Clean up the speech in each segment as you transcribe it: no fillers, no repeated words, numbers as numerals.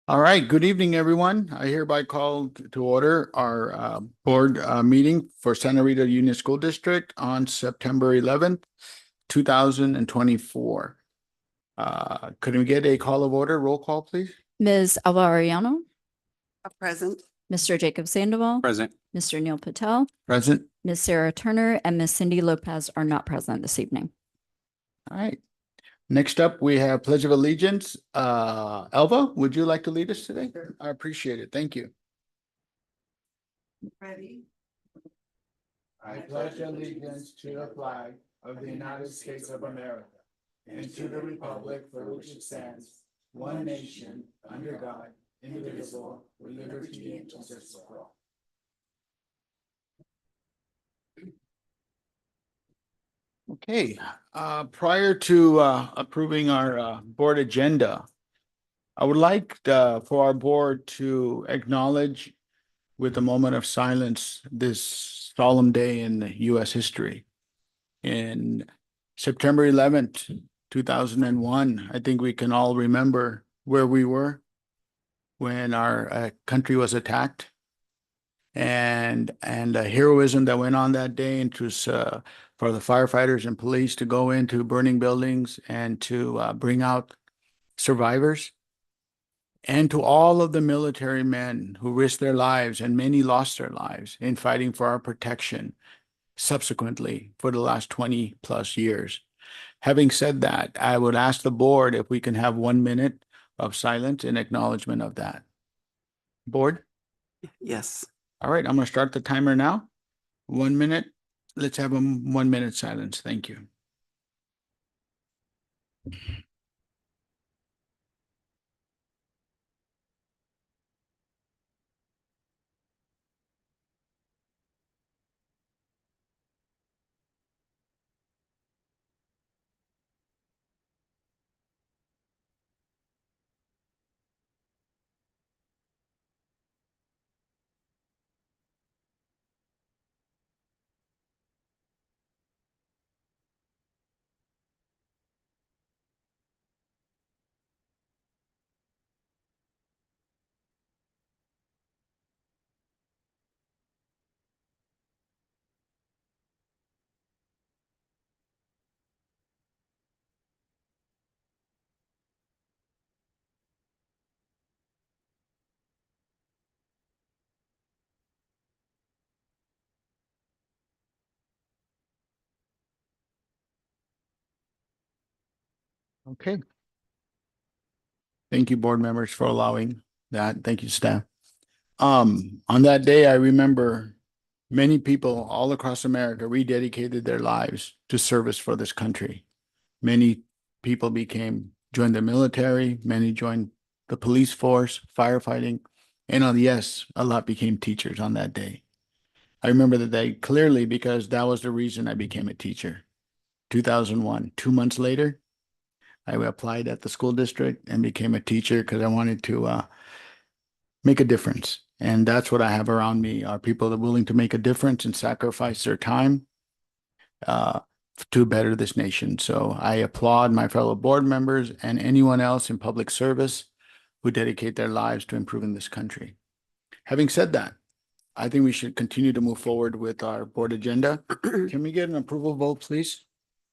All right, good evening, everyone. I hereby call to order our board meeting for Santa Rita Union School District on September 11th, 2024. Could we get a call of order? Roll call, please. Ms. Alva Arellano, Present. Mr. Jacob Sandoval, Present. Mr. Neil Patel, Present. Ms. Sarah Turner, and Ms. Cindy Lopez are not present this evening. All right. Next up, we have Pledge of Allegiance. Elva, would you like to lead us today? Sure. I appreciate it. Thank you. Ready? I pledge allegiance to the flag of the United States of America and to the republic for which it stands, one nation, under God, indivisible, with liberty and justice for all. Okay, prior to approving our board agenda, I would like for our board to acknowledge with a moment of silence this solemn day in U.S. history. In September 11th, 2001, I think we can all remember where we were when our country was attacked, and the heroism that went on that day, and for the firefighters and police to go into burning buildings and to bring out survivors, and to all of the military men who risked their lives, and many lost their lives in fighting for our protection subsequently for the last 20 plus years. Having said that, I would ask the board if we can have 1 minute of silence in acknowledgement of that. Board? Yes. All right, I'm going to start the timer now. 1 minute. Let's have a 1 minute silence. Thank you. Okay. Thank you, board members, for allowing that. Thank you, staff. On that day, I remember many people all across America rededicated their lives to service for this country. Many people joined the military, many joined the police force, firefighting, and yes, a lot became teachers on that day. I remember the day clearly because that was the reason I became a teacher. 2001, 2 months later, I applied at the school district and became a teacher because I wanted to make a difference. And that's what I have around me, are people that are willing to make a difference and sacrifice their time to better this nation. So I applaud my fellow board members and anyone else in public service who dedicate their lives to improving this country. Having said that, I think we should continue to move forward with our board agenda. Can we get an approval vote, please?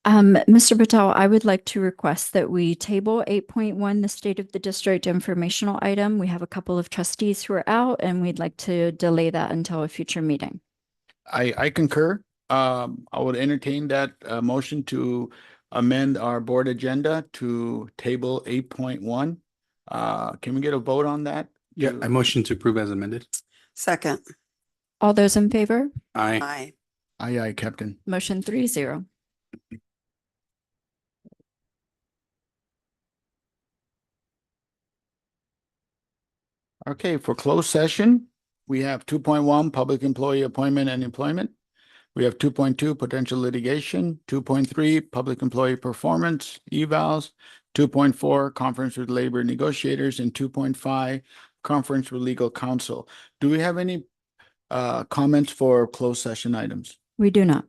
Mr. Patel, I would like to request that we table 8.1, the State of the District informational item. We have a couple of trustees who are out, and we'd like to delay that until a future meeting. I concur. I would entertain that motion to amend our board agenda to table 8.1. Can we get a vote on that? Yeah, I motion to approve as amended. Second. All those in favor? Aye. Aye. Aye, Captain. Motion 3-0. Okay, for closed session, we have 2.1, public employee appointment and employment. We have 2.2, potential litigation, 2.3, public employee performance, evals, 2.4, conference with labor negotiators, and 2.5, conference with legal counsel. Do we have any comments for closed session items? We do not.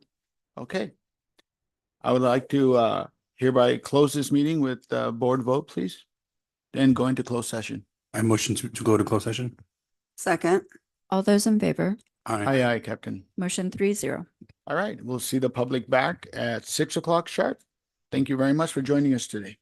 Okay. I would like to hereby close this meeting with board vote, please, and go into closed session. I motion to go to closed session. Second. All those in favor? Aye, aye, Captain. Motion 3-0. All right, we'll see the public back at 6 o'clock sharp. Thank you very much for joining us today.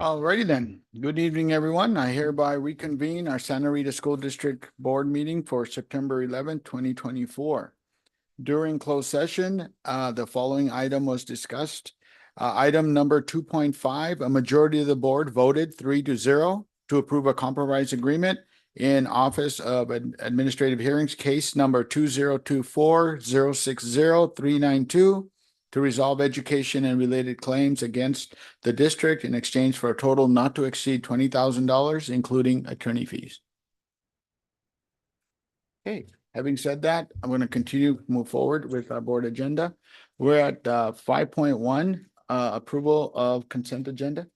Alrighty then. Good evening, everyone. I hereby reconvene our Santa Rita School District Board meeting for September 11th, 2024. During closed session, the following item was discussed. Item number 2.5, a majority of the board voted 3-0 to approve a compromise agreement in Office of Administrative Hearings, case number 2024-060-392 to resolve education and related claims against the district in exchange for a total not to exceed $20,000, including attorney fees. Okay, having said that, I'm going to move forward with our board agenda. We're at 5.1, approval of consent agenda.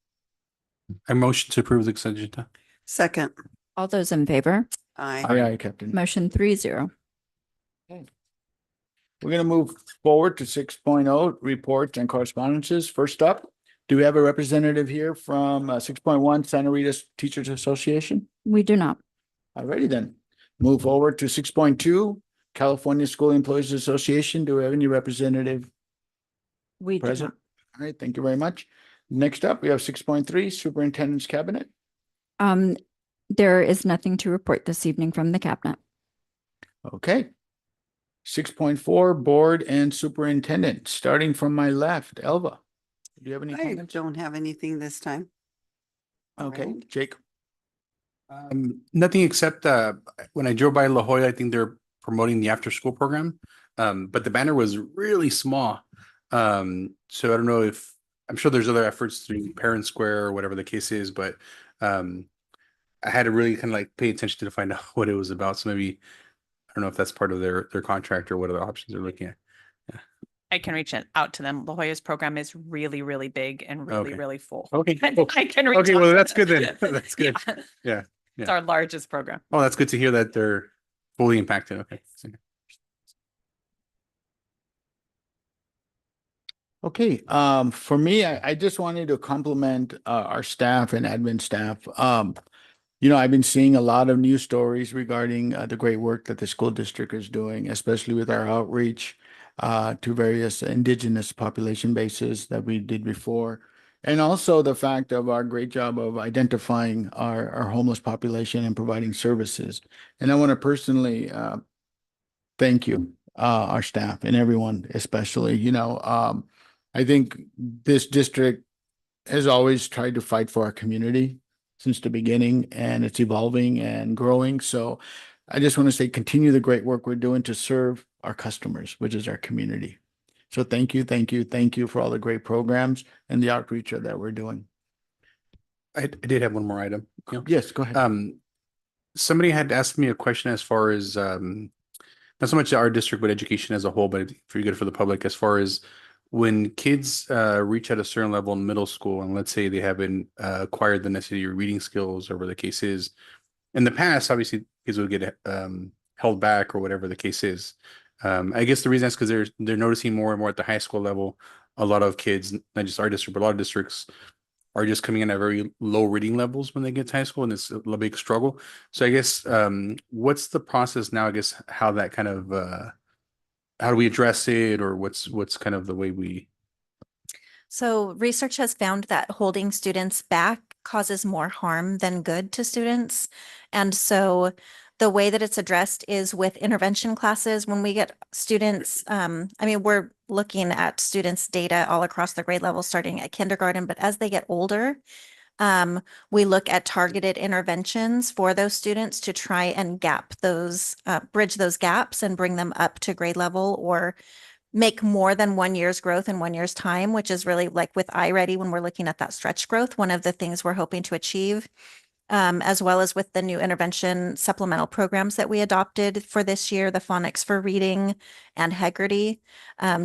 I motion to approve the consent agenda. Second. All those in favor? Aye. Aye, Captain. Motion 3-0. We're going to move forward to 6.0, reports and correspondences. First up, do we have a representative here from 6.1 Santa Rita Teachers Association? We do not. Alrighty then. Move forward to 6.2, California School Employees Association. Do we have any representative We do present? not. All right, thank you very much. Next up, we have 6.3, Superintendent's Cabinet. There is nothing to report this evening from the cabinet. Okay. 6.4, Board and Superintendent. Starting from my left, Elva. Do you have any I comments? don't have anything this time. Okay, Alright. Jake. Nothing except when I drove by La Jolla, I think they're promoting the after school program. But the banner was really small. So I don't know if I'm sure there's other efforts through Parent Square or whatever the case is, but I had to really kind of like pay attention to find out what it was about. So maybe I don't know if that's part of their contract or what other options they're looking at. I can reach out to them. La Jolla's program is really, really big and really, Okay. really full. Okay. I can reach Okay, out well, to that's them. good then. That's good. Yeah. It's our largest program. Oh, that's good to hear that they're fully impacted. Okay. Okay, for me, I just wanted to compliment our staff and admin staff. I've been seeing a lot of news stories regarding the great work that the school district is doing, especially with our outreach to various indigenous population bases that we did before. And also the fact of our great job of identifying our homeless population and providing services. And I want to personally thank you, our staff and everyone, especially, I think this district has always tried to fight for our community since the beginning, and it's evolving and growing. So I just want to say, continue the great work we're doing to serve our customers, which is our community. So thank you for all the great programs and the outreach that we're doing. I did have one more item. Yes, go ahead. Somebody had asked me a question as far as not so much our district, but education as a whole, but for good for the public, as far as when kids reach at a certain level in middle school, and let's say they haven't acquired the necessary reading skills or whatever the case is. In the past, obviously, kids would get held back or whatever the case is. I guess the reason is because they're noticing more and more at the high school level. A lot of kids, not just our district, but a lot of districts are just coming in at very low reading levels when they get to high school, and it's a big struggle. So I guess what's the process now? I guess how that kind of how do we address it, or what's kind of the way we? So research has found that holding students back causes more harm than good to students. And so the way that it's addressed is with intervention classes. When we get students, we're looking at students' data all across the grade level, starting at kindergarten, but as they get older, we look at targeted interventions for those students to try and bridge those gaps and bring them up to grade level, or make more than 1 year's growth in 1 year's time, which is really like with iReady, when we're looking at that stretch growth, one of the things we're hoping to achieve, as well as with the new intervention supplemental programs that we adopted for this year, the Phonics for Reading and Heggerty,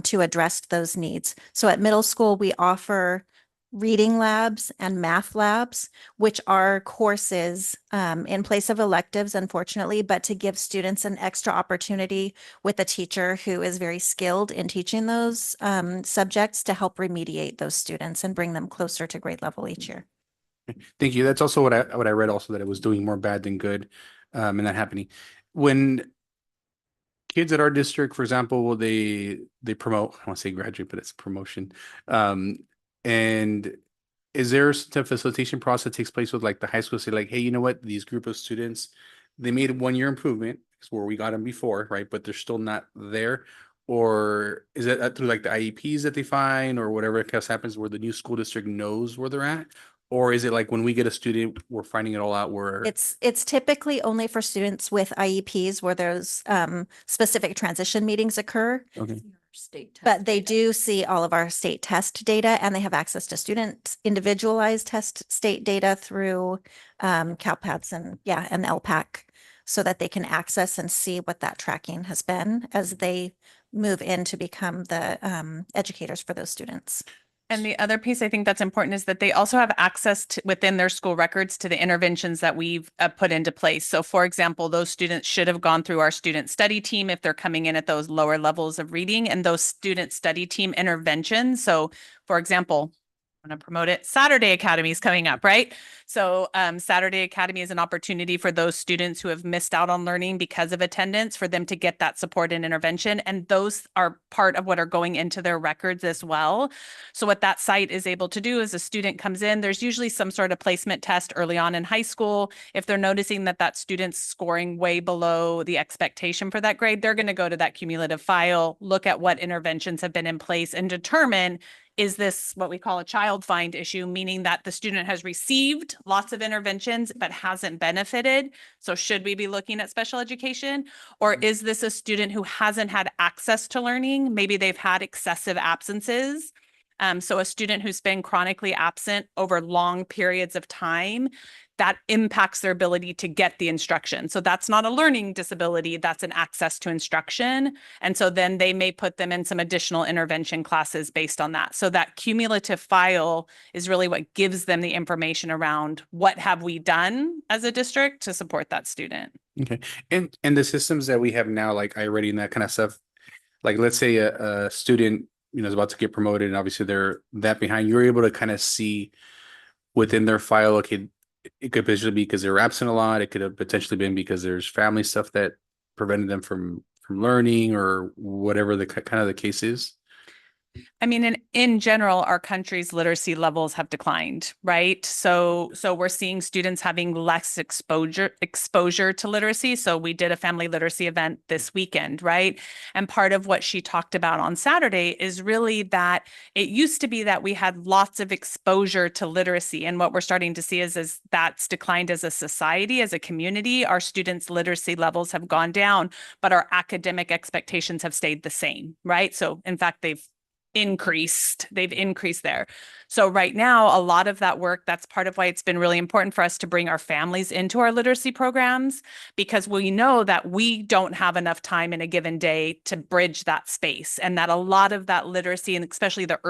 to address those needs. So at middle school, we offer reading labs and math labs, which are courses in place of electives, unfortunately, but to give students an extra opportunity with a teacher who is very skilled in teaching those subjects to help remediate those students and bring them closer to grade level each year. Thank you. That's also what I read also, that it was doing more bad than good, and that happening. When kids at our district, for example, they promote, I want to say graduate, but it's promotion. And is there some facilitation process that takes place with like the high school say like, hey, you know what, these group of students, they made a 1 year improvement where we got them before, right? But they're still not there. Or is it through like the IEPs that they find or whatever else happens where the new school district knows where they're at? Or is it like when we get a student, we're finding it all out where It's typically only for students with IEPs where there's specific transition meetings occur. okay. State test But they data. do see all of our state test data and they have access to student individualized test state data through CalPADS and and LPAC so that they can access and see what that tracking has been as they move in to become the educators for those students. And the other piece I think that's important is that they also have access to within their school records to the interventions that we've put into place. So for example, those students should have gone through our student study team if they're coming in at those lower levels of reading and those student study team interventions. So for example, I'm going to promote it. Saturday Academy is coming up, right? So Saturday Academy is an opportunity for those students who have missed out on learning because of attendance for them to get that support and intervention. And those are part of what are going into their records as well. So what that site is able to do is a student comes in, there's usually some sort of placement test early on in high school. If they're noticing that that student's scoring way below the expectation for that grade, they're going to go to that cumulative file, look at what interventions have been in place and determine, is this what we call a child find issue, meaning that the student has received lots of interventions but hasn't benefited? So should we be looking at special education? Or is this a student who hasn't had access to learning? Maybe they've had excessive absences. So a student who's been chronically absent over long periods of time, that impacts their ability to get the instruction. So that's not a learning disability, that's an access to instruction. And so then they may put them in some additional intervention classes based on that. So that cumulative file is really what gives them the information around what have we done as a district to support that student. Okay. And the systems that we have now, like iReady and that kind of stuff, like let's say a student, is about to get promoted and obviously they're that behind, you're able to kind of see within their file, okay, it could potentially be because they were absent a lot. It could have potentially been because there's family stuff that prevented them from learning or whatever the kind of the case is. I mean, in general, our country's literacy levels have declined, right? So we're seeing students having less exposure to literacy. So we did a family literacy event this weekend, right? And part of what she talked about on Saturday is really that it used to be that we had lots of exposure to literacy. And what we're starting to see is that's declined as a society, as a community. Our students' literacy levels have gone down, but our academic expectations have stayed the same, right? So in fact, they've increased there. So right now, a lot of that work, that's part of why it's been really important for us to bring our families into our literacy programs, because we know that we don't have enough time in a given day to bridge that space, and that a lot of that literacy, and especially the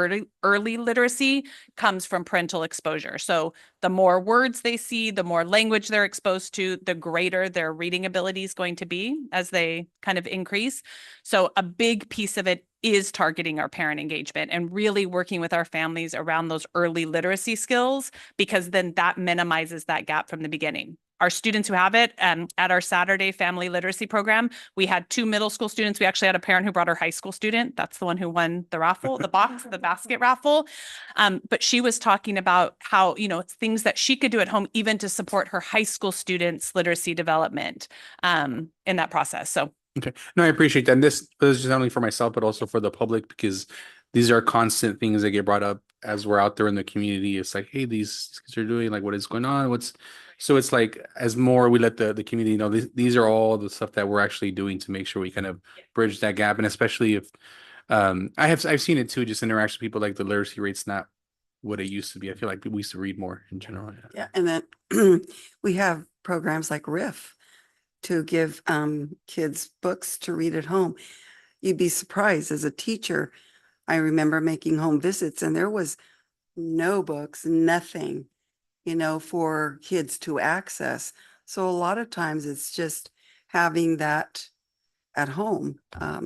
early literacy, comes from parental exposure. So the more words they see, the more language they're exposed to, the greater their reading ability is going to be as they kind of increase. So a big piece of it is targeting our parent engagement and really working with our families around those early literacy skills, because then that minimizes that gap from the beginning. Our students who have it, at our Saturday family literacy program, we had 2 middle school students. We actually had a parent who brought her high school student. That's the one who won the raffle, the basket raffle. But she was talking about how, it's things that she could do at home, even to support her high school students' literacy development, in that process. So. Okay. No, I appreciate that. And this is just not only for myself, but also for the public, because these are constant things that get brought up as we're out there in the community. It's like, hey, these kids are doing, like, what is going on? So it's like, as more we let the community know, these are all the stuff that we're actually doing to make sure we kind of bridge that gap. And especially if I've seen it too, just interaction with people, like the literacy rate's not what it used to be. I feel like we used to read more in general. Yeah, and then we have programs like RIF to give kids books to read at home. You'd be surprised as a teacher. I remember making home visits and there was no books, nothing, for kids to access. So a lot of times it's just having that at home. I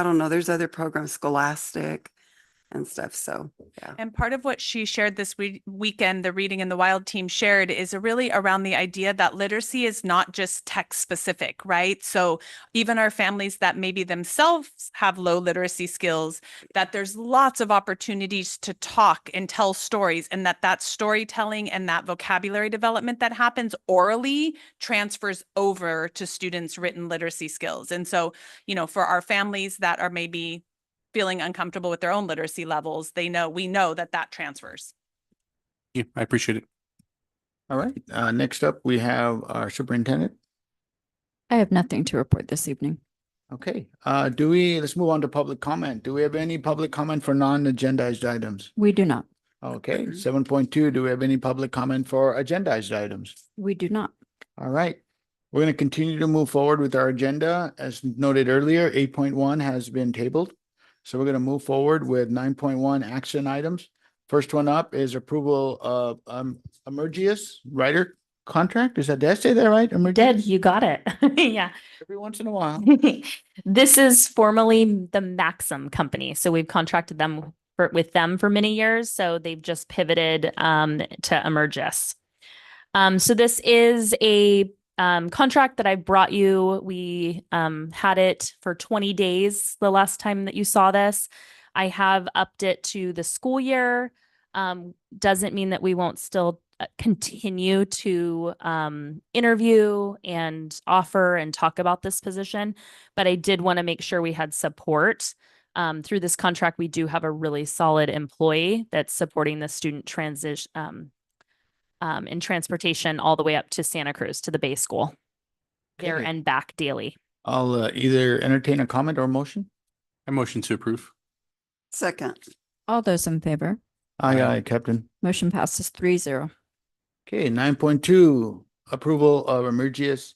don't know, there's other programs, Scholastic, and stuff. So, yeah. And part of what she shared this weekend, the Reading in the Wild team shared, is really around the idea that literacy is not just text specific, right? So even our families that maybe themselves have low literacy skills, that there's lots of opportunities to talk and tell stories, and that storytelling and that vocabulary development that happens orally transfers over to students' written literacy skills. And so, for our families that are maybe feeling uncomfortable with their own literacy levels, we know that transfers. Yeah, I appreciate it. All right. Next up, we have our superintendent. I have nothing to report this evening. Okay. Let's move on to public comment. Do we have any public comment for non-agendized items? We do not. Okay. 7.2, do we have any public comment for agendized items? We do not. All right. We're going to continue to move forward with our agenda. As noted earlier, 8.1 has been tabled. So we're going to move forward with 9.1 action items. First one up is approval of Emergius writer contract. Did I say that right? Did, you got it. Yeah. Every once in a while. This is formerly the Maxim company. So we've contracted them with them for many years. So they've just pivoted to Emergis. So this is a contract that I brought you. We had it for 20 days the last time that you saw this. I have upped it to the school year. Doesn't mean that we won't still continue to interview and offer and talk about this position, but I did want to make sure we had support. Through this contract, we do have a really solid employee that's supporting the student transition in transportation all the way up to Santa Cruz to the Bay School, there Okay. and back daily. I'll either entertain a comment or motion. I motion to approve. Second, All those in favor? Aye, Aye. aye, Captain. Motion passes 3-0. Okay, 9.2, approval of Emergius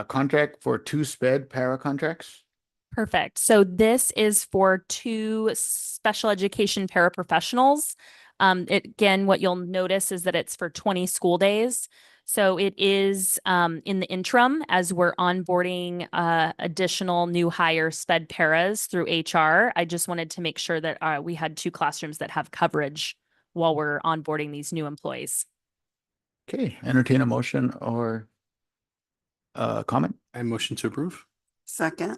contract for 2 SPED para contracts. Perfect. So this is for 2 special education paraprofessionals. Again, what you'll notice is that it's for 20 school days. So it is in the interim as we're onboarding additional new hire sped paras through HR. I just wanted to make sure that we had 2 classrooms that have coverage while we're onboarding these new employees. Okay, entertain a motion or comment. I motion to approve. second,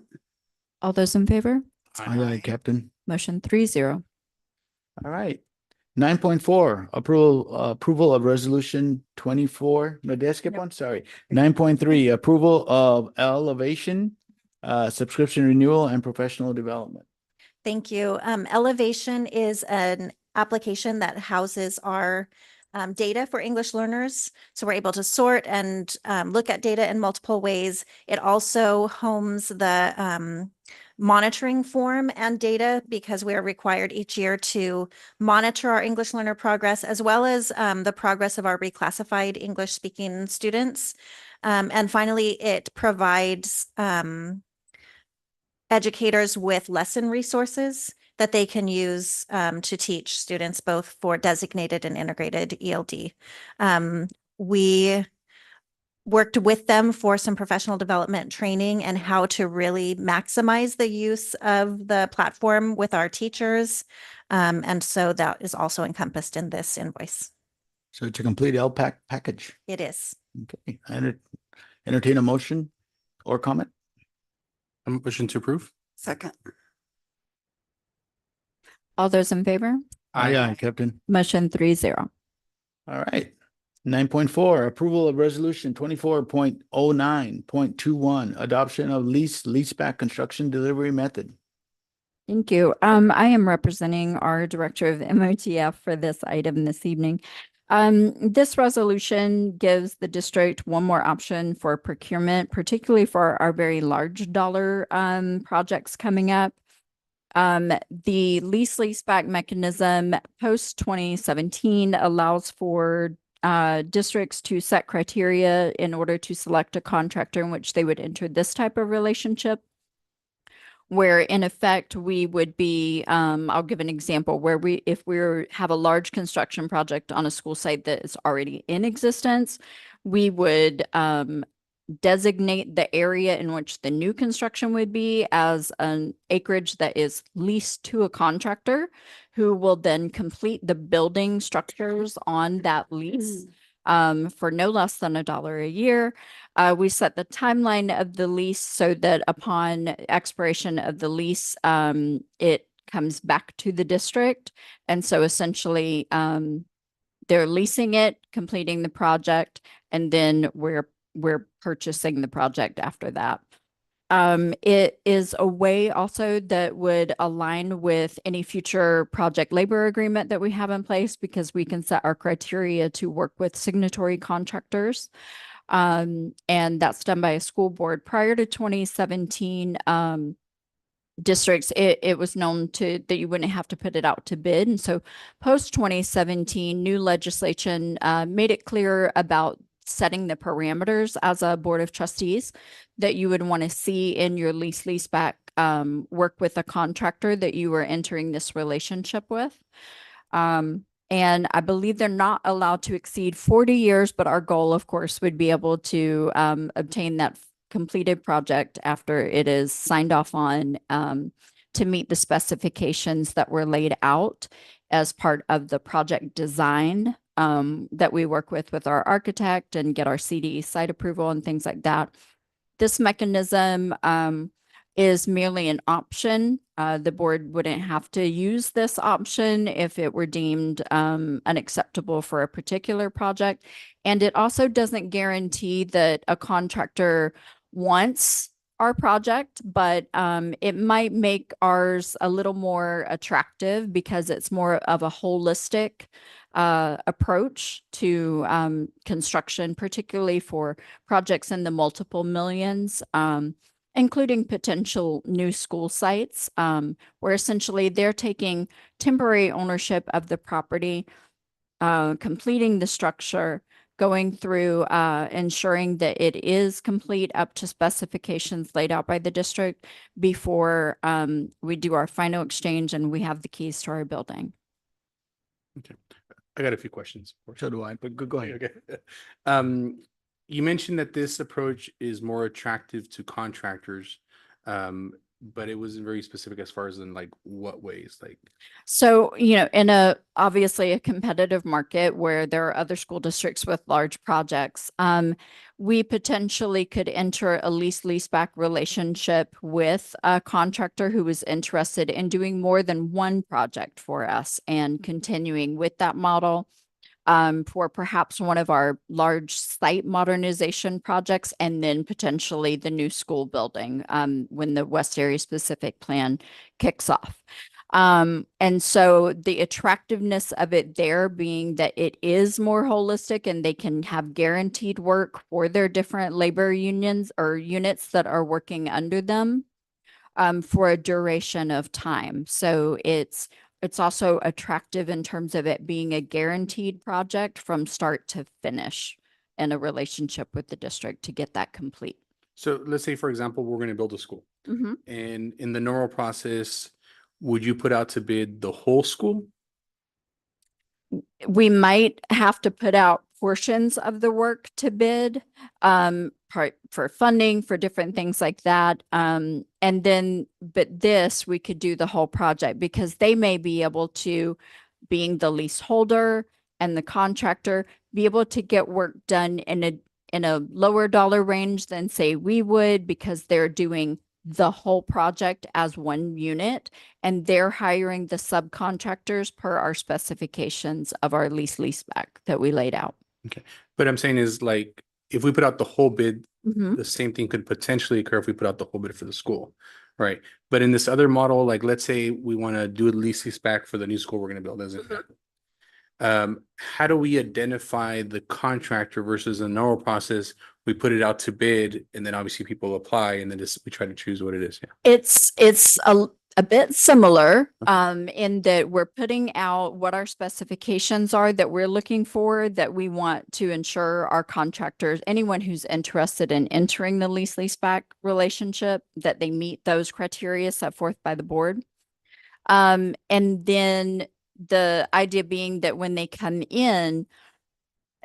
All those in favor? Aye, aye, Captain. Motion 3-0. All right. 9.4, approval of resolution 24. No, did I skip one? Sorry. 9.3, approval of elevation, subscription renewal and professional development. Thank you. Elevation is an application that houses our data for English learners. So we're able to sort and look at data in multiple ways. It also homes the monitoring form and data because we are required each year to monitor our English learner progress as well as the progress of our reclassified English speaking students. And finally, it provides educators with lesson resources that they can use to teach students both for designated and integrated ELD. We worked with them for some professional development training and how to really maximize the use of the platform with our teachers. And so that is also encompassed in this invoice. So it's a complete LPAC package. It is. Okay, entertain a motion or comment. I motion to approve. second, All those in favor? Aye, aye, Captain. Motion 3-0. All right. 9.4, approval of resolution 24.09.21, adoption of leaseback construction delivery method. Thank you. I am representing our Director of MOTF for this item this evening. This resolution gives the district one more option for procurement, particularly for our very large dollar projects coming up. The leaseback mechanism post 2017 allows for districts to set criteria in order to select a contractor in which they would enter this type of relationship. Where in effect, we would be, I'll give an example where if we have a large construction project on a school site that is already in existence, we would designate the area in which the new construction would be as an acreage that is leased to a contractor who will then complete the building structures on that lease for no less than $1 a year. We set the timeline of the lease so that upon expiration of the lease, it comes back to the district. And so essentially, they're leasing it, completing the project, and then we're purchasing the project after that. It is a way also that would align with any future project labor agreement that we have in place, because we can set our criteria to work with signatory contractors. And that's done by a school board. Prior to 2017, districts, it was known that you wouldn't have to put it out to bid. And so post 2017, new legislation made it clear about setting the parameters as a board of trustees that you would want to see in your leaseback work with a contractor that you were entering this relationship with. And I believe they're not allowed to exceed 40 years, but our goal, of course, would be able to obtain that completed project after it is signed off on to meet the specifications that were laid out as part of the project design that we work with our architect and get our CDE site approval and things like that. This mechanism is merely an option. The board wouldn't have to use this option if it were deemed unacceptable for a particular project. And it also doesn't guarantee that a contractor wants our project, but it might make ours a little more attractive because it's more of a holistic approach to construction, particularly for projects in the multiple millions, including potential new school sites, where essentially they're taking temporary ownership of the property, completing the structure, going through ensuring that it is complete up to specifications laid out by the district before we do our final exchange and we have the keys to our building. Okay. I got a few questions. So do I, but go ahead. Okay. You mentioned that this approach is more attractive to contractors, but it wasn't very specific as far as in like what ways, like. So, in obviously a competitive market where there are other school districts with large projects, we potentially could enter a leaseback relationship with a contractor who is interested in doing more than one project for us and continuing with that model. For perhaps one of our large site modernization projects, and then potentially the new school building when the West Area Specific Plan kicks off. And so the attractiveness of it there being that it is more holistic and they can have guaranteed work for their different labor unions or units that are working under them for a duration of time. So it's also attractive in terms of it being a guaranteed project from start to finish in a relationship with the district to get that complete. So let's say, for example, we're going to build a school. And in the normal process, would you put out to bid the whole school? We might have to put out portions of the work to bid for funding, for different things like that. And then, but this, we could do the whole project because they may be able to, being the leaseholder and the contractor, be able to get work done in a lower dollar range than say we would, because they're doing the whole project as one unit and they're hiring the subcontractors per our specifications of our leaseback that we laid out. Okay. But I'm saying is like, if we put out the whole bid, the same thing could potentially occur if we put out the whole bid for the school, right? But in this other model, like let's say we want to do a leaseback for the new school we're going to build as an example. How do we identify the contractor versus a normal process? We put it out to bid and then obviously people apply and then we try to choose what it is. Yeah. It's a bit similar in that we're putting out what our specifications are that we're looking for, that we want to ensure our contractors, anyone who's interested in entering the leaseback relationship, that they meet those criteria set forth by the board. And then the idea being that when they come in,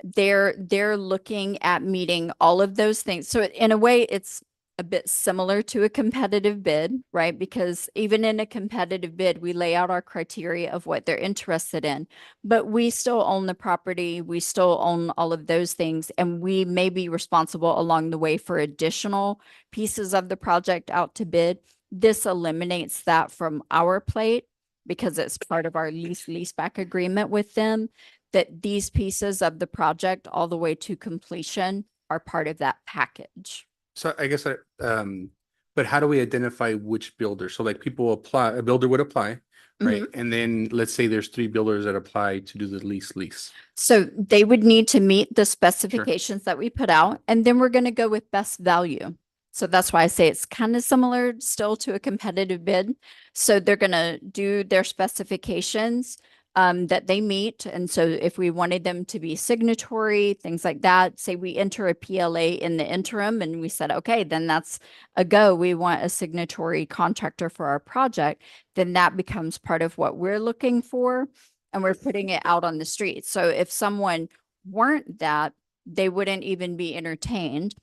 they're looking at meeting all of those things. So in a way, it's a bit similar to a competitive bid, right? Because even in a competitive bid, we lay out our criteria of what they're interested in, but we still own the property. We still own all of those things, and we may be responsible along the way for additional pieces of the project out to bid. This eliminates that from our plate because it's part of our lease back agreement with them, that these pieces of the project all the way to completion are part of that package. So I guess, but how do we identify which builder? So like people apply, a builder would apply, right? And then let's say there's 3 builders that apply to do the lease. So they would need to meet the specifications that we put out, and then we're going to go with best value. So that's why I say it's kind of similar still to a competitive bid. So they're going to do their specifications that they meet. And so if we wanted them to be signatory, things like that, say we enter a PLA in the interim and we said, okay, then that's a go. We want a signatory contractor for our project. Then that becomes part of what we're looking for, and we're putting it out on the street. So if someone weren't that, they wouldn't even be entertained.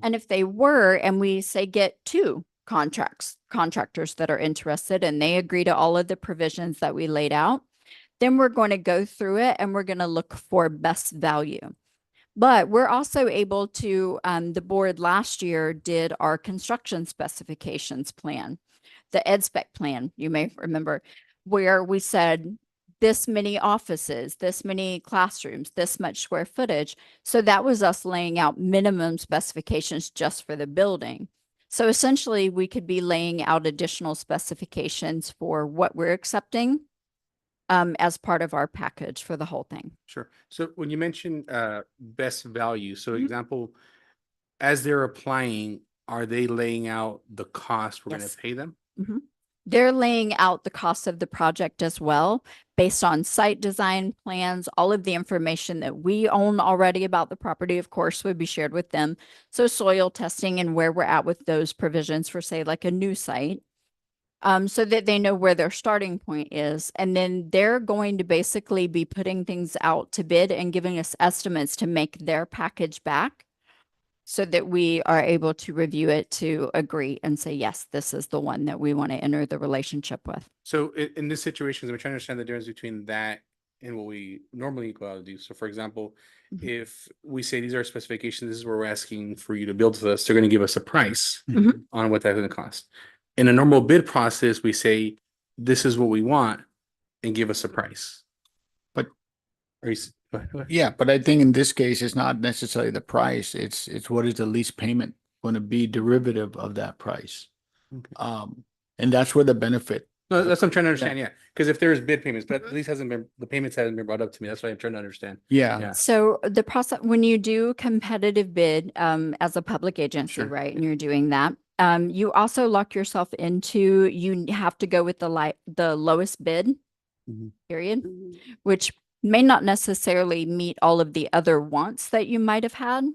And if they were, and we say get 2 contractors that are interested and they agree to all of the provisions that we laid out, then we're going to go through it and we're going to look for best value. But we're also able to, the board last year did our construction specifications plan, the EdSpec plan, you may remember, where we said this many offices, this many classrooms, this much square footage. So that was us laying out minimum specifications just for the building. So essentially we could be laying out additional specifications for what we're accepting as part of our package for the whole thing. Sure. So when you mention best value, so example, as they're applying, are they laying out the cost we're going Yes. to pay them? They're laying out the cost of the project as well, based on site design plans, all of the information that we own already about the property, of course, would be shared with them. So soil testing and where we're at with those provisions for, say, like a new site. So that they know where their starting point is. And then they're going to basically be putting things out to bid and giving us estimates to make their package back so that we are able to review it to agree and say, yes, this is the one that we want to enter the relationship with. So in this situation, I'm trying to understand the difference between that and what we normally go out and do. So for example, if we say these are our specifications, this is where we're asking for you to build with us, they're going to give us a price on what that's going to cost. In a normal bid process, we say, this is what we want and give us a price. But Are you, go ahead. yeah, but I think in this case, it's not necessarily the price. It's what is the lease payment going to be derivative of that price. Okay. And that's where the benefit. No, that's what I'm trying to understand. Yeah. Because if there's bid payments, but at least the payments haven't been brought up to me. That's what I'm trying to understand. Yeah. Yeah. So the process, when you do competitive bid as a public agency, Sure. right, and you're doing that, you also lock yourself into, you have to go with the lowest bid, period, which may not necessarily meet all of the other wants that you might have had.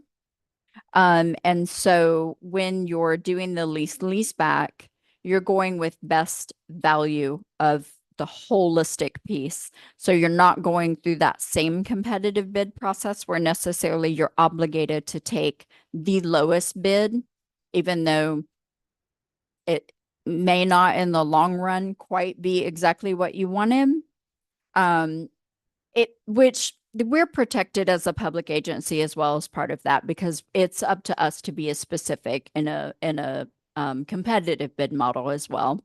And so when you're doing the lease back, you're going with best value of the holistic piece. So you're not going through that same competitive bid process where necessarily you're obligated to take the lowest bid, even though it may not in the long run quite be exactly what you wanted. Which we're protected as a public agency as well as part of that, because it's up to us to be as specific in a competitive bid model as well.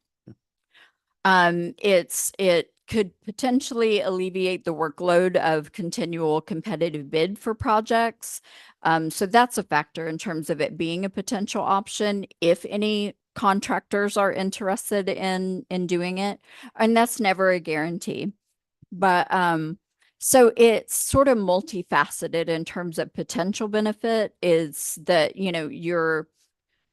It could potentially alleviate the workload of continual competitive bid for projects. So that's a factor in terms of it being a potential option if any contractors are interested in doing it. And that's never a guarantee. But so it's sort of multifaceted in terms of potential benefit is that, you know, you're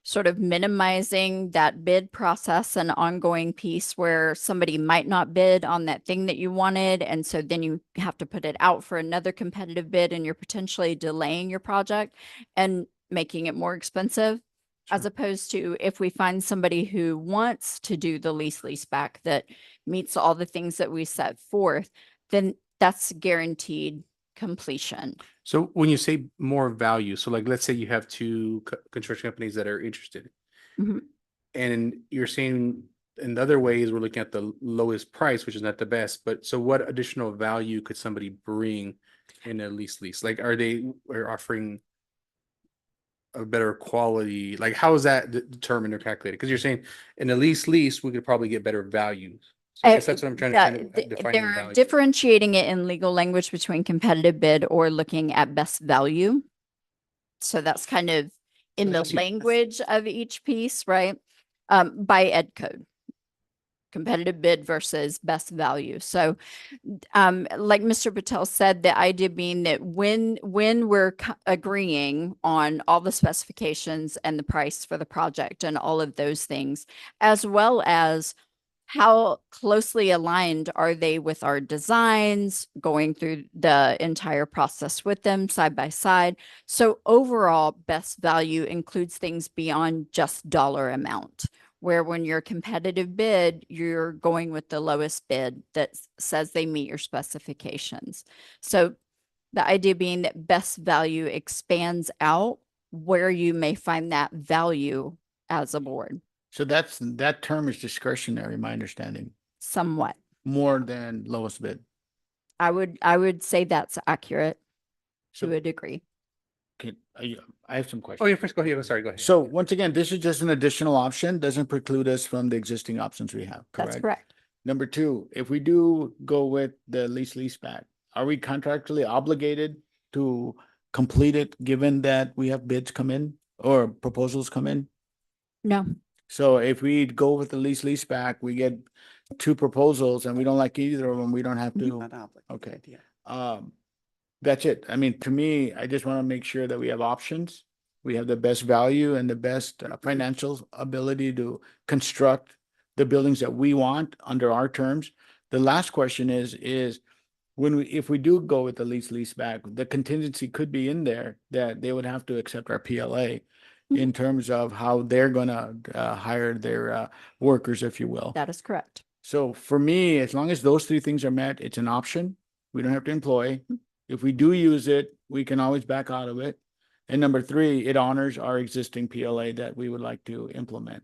sort of minimizing that bid process and ongoing piece where somebody might not bid on that thing that you wanted. And so then you have to put it out for another competitive bid and you're potentially delaying your project and making it more expensive. Sure. As opposed to if we find somebody who wants to do the lease back that meets all the things that we set forth, then that's guaranteed completion. So when you say more value, so like let's say you have 2 construction companies that are interested, Mhm. And you're saying in the other ways, we're looking at the lowest price, which is not the best, but so what additional value could somebody bring in a lease? Like, are offering a better quality? Like, how is that determined or calculated? Because you're saying in a lease, we could probably get better values. So I guess that's what I'm trying to Yeah, kind of define they're value. differentiating it in legal language between competitive bid or looking at best value. So that's kind of in the That's actually- language of each piece, right? By ed code. Competitive bid versus best value. So, like Mr. Patel said, the idea being that when we're agreeing on all the specifications and the price for the project and all of those things, as well as how closely aligned are they with our designs, going through the entire process with them side by side. So overall, best value includes things beyond just dollar amount, where when you're competitive bid, you're going with the lowest bid that says they meet your specifications. So the idea being that best value expands out where you may find that value as a board, So that term is discretionary, my understanding, somewhat. more than lowest bid. I would say that's accurate So to a degree. I have some Oh, questions. yeah, first go ahead. Sorry, go ahead. So once again, this is just an additional option, doesn't preclude us from the existing options we have, That's correct? correct. Number two, if we do go with the lease back, are we contractually obligated to complete it, given that we have bids come in or proposals come in? No, So if we go with the lease back, we get two proposals and we don't like either of them, we don't have to. Not obligated, Okay. yeah. That's it. I mean, to me, I just want to make sure that we have options. We have the best value and the best financial ability to construct the buildings that we want under our terms. The last question is if we do go with the lease back, the contingency could be in there that they would have to accept our PLA in terms of how they're gonna hire their workers, if you will. that is correct. So for me, as long as those three things are met, it's an option. We don't have to employ. If we do use it, we can always back out of it. And number three, it honors our existing PLA that we would like to implement.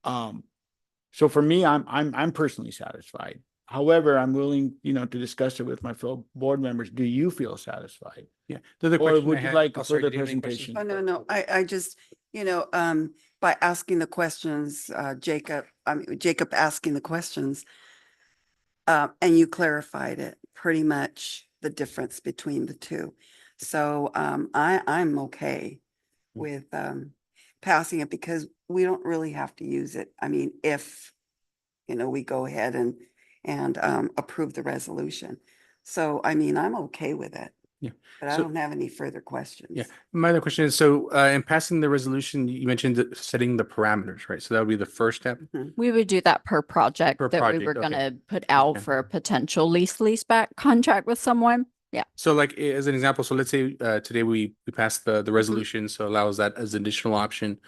So for me, I'm personally satisfied. However, I'm willing, to discuss it with my fellow board members. Do you feel satisfied? Yeah. The other Or question would I you had- like a oh, sorry, further did you have any questions? presentation? Oh, no, I just, by asking the questions, Jacob asking the questions, and you clarified it pretty much the difference between the two. So, I'm okay with, passing it because we don't really have to use it. I mean, if, we go ahead and approve the resolution. So, I mean, I'm okay with it. Yeah. But I So- don't have any further questions. Yeah. My other question is, so in passing the resolution, you mentioned setting the parameters, right? So that would be the first step. We would do that per project Per that we project, were okay. gonna put out Okay. for a potential lease back contract with someone. Yeah. So like as an example, so let's say today we passed the resolution, so allows that as an additional option.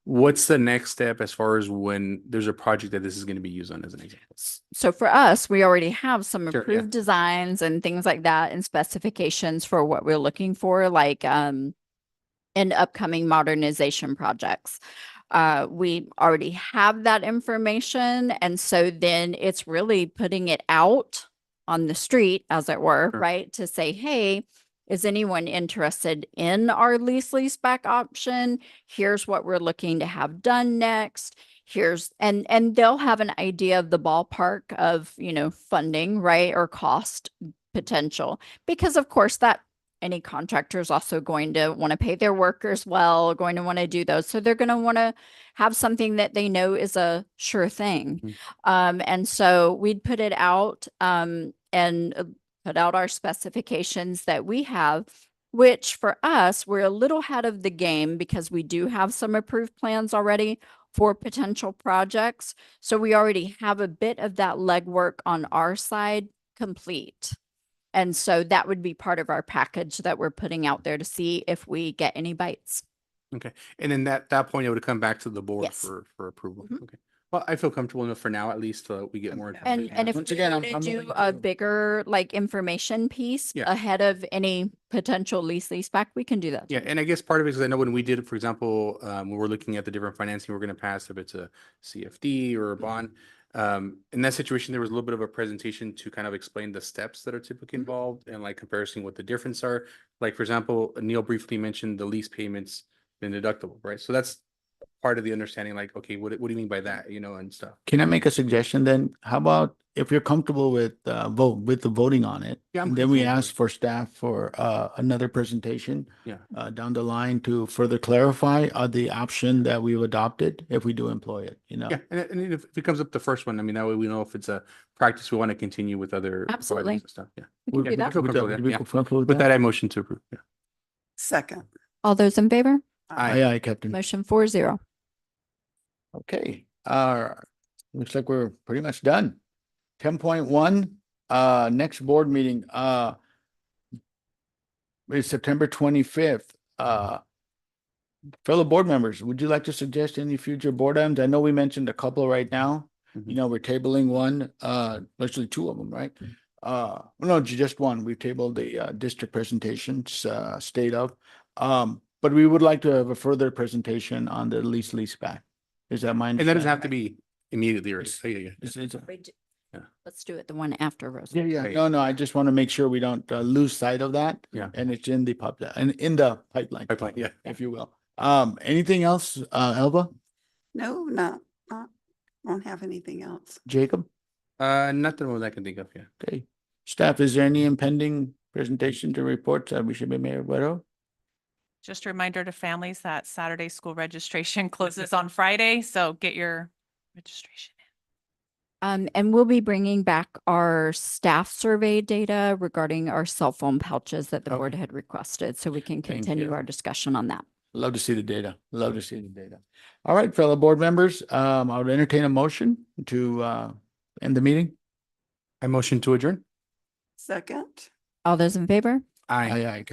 What's the next step as far as when there's a project that this is going to be used on as an example? So for us, we already have some Sure, yeah. approved designs and things like that and specifications for what we're looking for, like in upcoming modernization projects. We already have that information. And so then it's really putting it out on the street, as it were, Sure. right? To say, hey, is anyone interested in our lease back option? Here's what we're looking to have done next. And they'll have an idea of the ballpark of, funding, right? Or cost potential, because of course that any contractor is also going to want to pay their workers well, going to want to do those. So they're going to want to have something that they know is a sure thing. And so we'd put it out and put out our specifications that we have, which for us, we're a little ahead of the game because we do have some approved plans already for potential projects. So we already have a bit of that legwork on our side complete. And so that would be part of our package that we're putting out there to see if we get any bites. Okay. And then that point, it would come back to the board Yes. for approval. Mhm. Okay. Well, I feel comfortable enough for now, at least, we get more. And information. if Once we again, were to I'm do willing a to- bigger like information piece Yeah. ahead of any potential lease back, we can do that. Yeah, and I guess part of it is I know when we did it, for example, when we're looking at the different financing we're going to pass, if it's a CFD or a bond, in that situation, there was a little bit of a presentation to kind of explain the steps that are typically involved and like comparison what the difference are. Like, for example, Neil briefly mentioned the lease payments and deductible, right? So that's part of the understanding, like, okay, what do you mean by that, you know, and stuff. Can I make a suggestion then? How about if you're comfortable with the voting on it? Yeah, I'm and then we comfortable with ask for staff for another presentation Yeah. down the line to further clarify the option that we've adopted if we do employ it, you know? Yeah, and if it comes up the first one, I mean, that way we know if it's a practice we want to continue with other Absolutely. providers and stuff. Yeah. We can Would- do that. I feel would comfortable would with you that, be yeah. comfortable With that, I motion to approve. Yeah. Second. All those in favor? Aye, aye, Captain. Motion 4-0. Okay, looks like we're pretty much done. 10.1, next board meeting, is September 25th. Fellow board members, would you like to suggest any future board items? I know we mentioned a couple right now. You know, we're tabling one, actually two of them, right? No, just one. We tabled the district presentations, state of. But we would like to have a further presentation on the lease back. Is that my And that doesn't have understanding? to be immediately, right? It's- Yeah, yeah. Yeah. Let's do it the one after Rose. Yeah, Right. no, I just want to make sure we don't lose sight of that. Yeah. And it's in the in the pipeline, Pipeline, yeah. if you will. Anything else, Elba, No, won't have anything else. Jacob? Nothing more that I can think of, yeah. Okay. Staff, is there any impending presentation to report that we should be made aware of? Just a reminder to families that Saturday school registration closes on Friday, so get your registration in. And we'll be bringing back our staff survey data regarding our cell phone pouches that the board Okay. had requested, so we can Thank continue you. our discussion on that. Love to see the data. Love to see the data. All right, fellow board members, I would entertain a motion to end the meeting. I motion to adjourn. Second. All those in favor? Aye. Aye, aye.